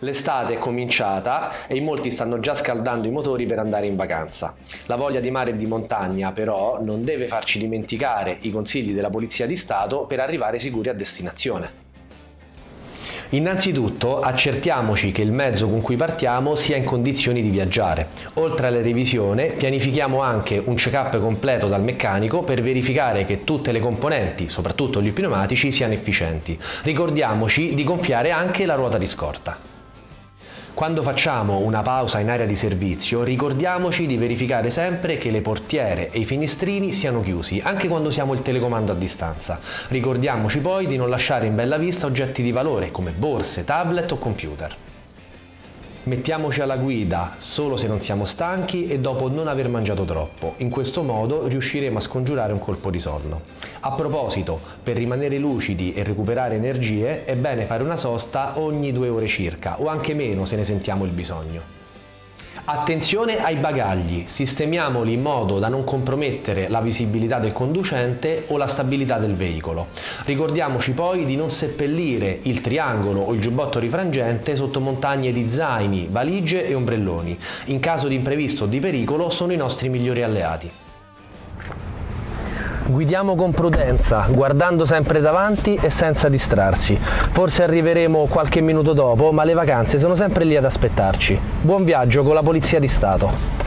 L'estate è cominciata e in molti stanno già scaldando i motori per andare in vacanza. La voglia di mare e di montagna, però, non deve farci dimenticare i consigli della Polizia di Stato per arrivare sicuri a destinazione. Innanzitutto accertiamoci che il mezzo con cui partiamo sia in condizioni di viaggiare. Oltre alla revisione, pianifichiamo anche un check-up completo dal meccanico per verificare che tutte le componenti, soprattutto gli pneumatici, siano efficienti. Ricordiamoci di gonfiare anche la ruota di scorta. Quando facciamo una pausa in area di servizio, ricordiamoci di verificare sempre che le portiere e i finestrini siano chiusi, anche quando usiamo il telecomando a distanza. Ricordiamoci poi di non lasciare in bella vista oggetti di valore come borse, tablet o computer. Mettiamoci alla guida solo se non siamo stanchi e dopo non aver mangiato troppo. In questo modo riusciremo a scongiurare un colpo di sonno. A proposito, per rimanere lucidi e recuperare energie è bene fare una sosta ogni 2 ore circa o anche meno se ne sentiamo il bisogno. Attenzione ai bagagli, sistemiamoli in modo da non compromettere la visibilità del conducente o la stabilità del veicolo. Ricordiamoci poi di non seppellire il triangolo o il giubbotto rifrangente sotto montagne di zaini, valigie e ombrelloni. In caso di imprevisto o di pericolo sono i nostri migliori alleati. Guidiamo con prudenza, guardando sempre davanti e senza distrarsi. Forse arriveremo qualche minuto dopo, ma le vacanze sono sempre lì ad aspettarci. Buon viaggio con la Polizia di Stato!